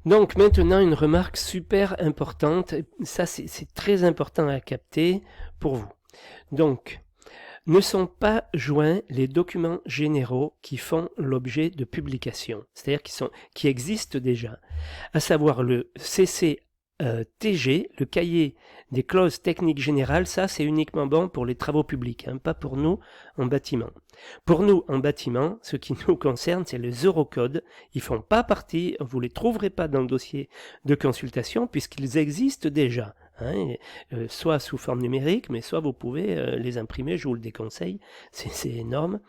Donc maintenant, une remarque super importante, ça c'est très important à capter pour vous. Donc, ne sont pas joints les documents généraux qui font l'objet de publication, c'est-à-dire qui existent déjà, à savoir le CCTG, le cahier des clauses techniques générales. Ça c'est uniquement bon pour les travaux publics, hein, pas pour nous en bâtiment. Pour nous en bâtiment, ce qui nous concerne, c'est les Eurocodes. Ils font pas partie, vous les trouverez pas dans le dossier de consultation puisqu'ils existent déjà. Hein, soit sous forme numérique, mais soit vous pouvez les imprimer, je vous le déconseille, c'est énorme.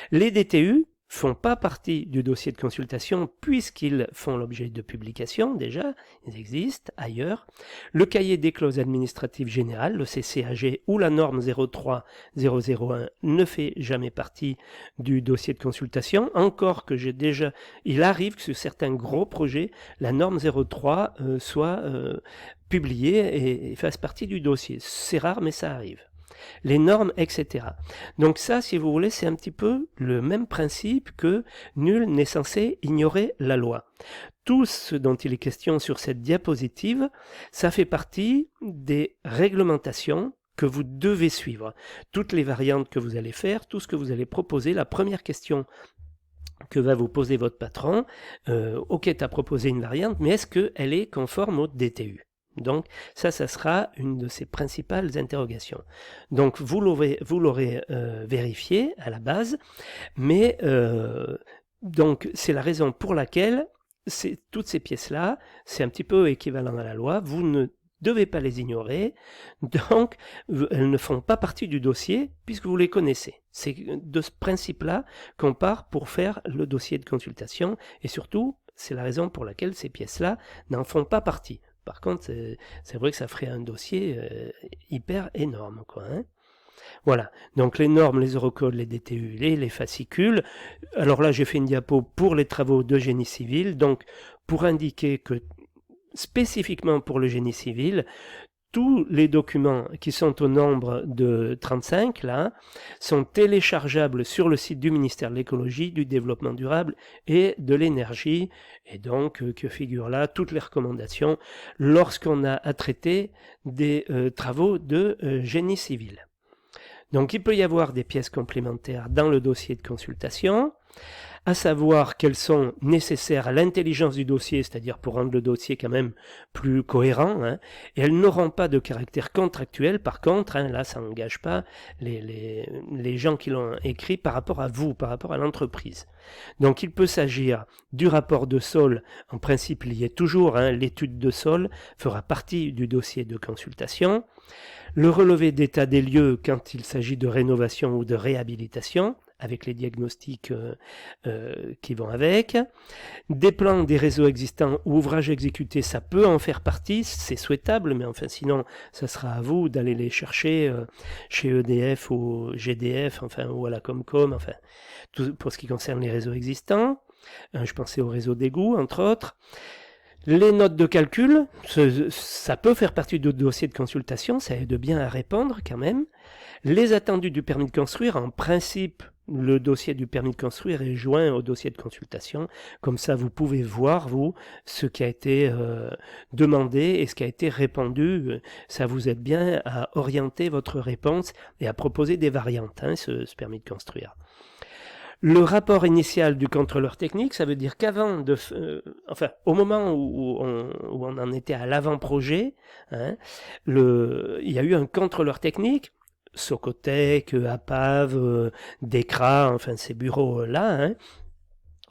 Les DTU font pas partie du dossier de consultation puisqu'ils font l'objet de publication déjà, ils existent ailleurs. Le cahier des clauses administratives générales, le CCAG ou la norme 03001 ne fait jamais partie du dossier de consultation, encore que il arrive que sur certains gros projets, la norme 03 soit publiée et fasse partie du dossier. C'est rare mais ça arrive. Les normes, etc. Donc ça, si vous voulez, c'est un petit peu le même principe que nul n'est censé ignorer la loi. Tout ce dont il est question sur cette diapositive, ça fait partie des réglementations que vous devez suivre. Toutes les variantes que vous allez faire, tout ce que vous allez proposer, la première question que va vous poser votre patron, ok, tu as proposé une variante, mais est-ce qu'elle est conforme au DTU ? Donc ça sera une de ses principales interrogations. Donc vous l'aurez vérifié à la base, mais donc c'est la raison pour laquelle toutes ces pièces-là, c'est un petit peu équivalent à la loi, vous ne devez pas les ignorer, donc elles ne font pas partie du dossier puisque vous les connaissez. C'est de ce principe-là qu'on part pour faire le dossier de consultation et surtout, c'est la raison pour laquelle ces pièces-là n'en font pas partie. Par contre, c'est vrai que ça ferait un dossier hyper énorme, quoi. Hein. Voilà, donc les normes, les Eurocodes, les DTU, les fascicules. Alors là, j'ai fait une diapo pour les travaux de génie civil, donc pour indiquer que spécifiquement pour le génie civil, tous les documents qui sont au nombre de 35 là sont téléchargeables sur le site du ministère de l'écologie, du développement durable et de l'énergie, et donc que figurent là toutes les recommandations lorsqu'on a à traiter des travaux de génie civil. Donc il peut y avoir des pièces complémentaires dans le dossier de consultation, à savoir qu'elles sont nécessaires à l'intelligence du dossier, c'est-à-dire pour rendre le dossier quand même plus cohérent, hein, et elles n'auront pas de caractère contractuel. Par contre, hein, là, ça n'engage pas les gens qui l'ont écrit par rapport à vous, par rapport à l'entreprise. Donc il peut s'agir du rapport de sol, en principe il y est toujours, hein, l'étude de sol fera partie du dossier de consultation, le relevé d'état des lieux quand il s'agit de rénovation ou de réhabilitation, avec les diagnostics qui vont avec. Des plans des réseaux existants ou ouvrages exécutés, ça peut en faire partie, c'est souhaitable, mais enfin sinon, ça sera à vous d'aller les chercher chez EDF ou GDF, enfin, ou à la Comcom, enfin, tout pour ce qui concerne les réseaux existants. Je pensais au réseau d'égout, entre autres. Les notes de calcul, ça peut faire partie du dossier de consultation, ça aide bien à répondre quand même. Les attendus du permis de construire, en principe, le dossier du permis de construire est joint au dossier de consultation. Comme ça, vous pouvez voir, vous, ce qui a été demandé et ce qui a été répondu. Ça vous aide bien à orienter votre réponse et à proposer des variantes, hein, ce permis de construire. Le rapport initial du contrôleur technique, ça veut dire qu'avant au moment où on en était à l'avant-projet, hein, il y a eu un contrôleur technique, Socotec, APAV, DECRA, enfin ces bureaux-là, hein,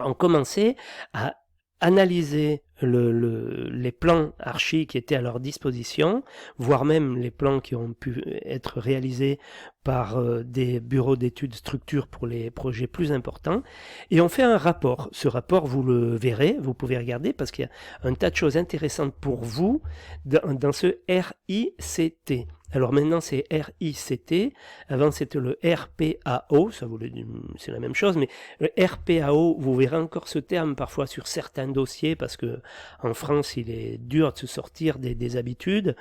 ont commencé à analyser les plans archi qui étaient à leur disposition, voire même les plans qui ont pu être réalisés par des bureaux d'études structures pour les projets plus importants, et on fait un rapport. Ce rapport, vous le verrez, vous pouvez regarder, parce qu'il y a un tas de choses intéressantes pour vous dans ce RICT. Alors maintenant c'est RICT, avant c'était le RPAO, c'est la même chose, mais le RPAO, vous verrez encore ce terme parfois sur certains dossiers, parce que en France il est dur de se sortir des habitudes.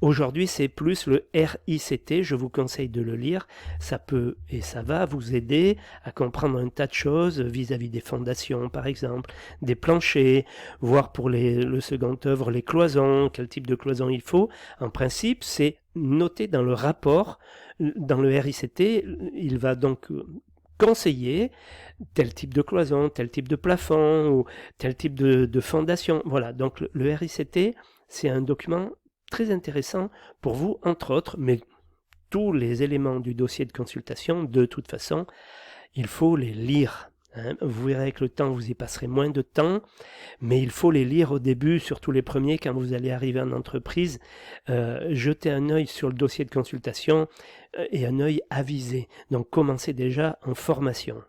Aujourd'hui c'est plus le RICT, je vous conseille de le lire, ça peut et ça va vous aider à comprendre un tas de choses vis-à-vis des fondations par exemple, des planchers, voir pour le second œuvre les cloisons, quel type de cloison il faut. En principe c'est noté dans le rapport, dans le RICT, il va donc conseiller tel type de cloison, tel type de plafond ou tel type de fondation. Voilà, donc le RICT, c'est un document très intéressant pour vous, entre autres, mais tous les éléments du dossier de consultation, de toute façon, il faut les lire. Vous verrez avec le temps, vous y passerez moins de temps, mais il faut les lire au début, surtout les premiers, quand vous allez arriver en entreprise. Jetez un œil sur le dossier de consultation et un œil avisé. Donc commencez déjà en formation.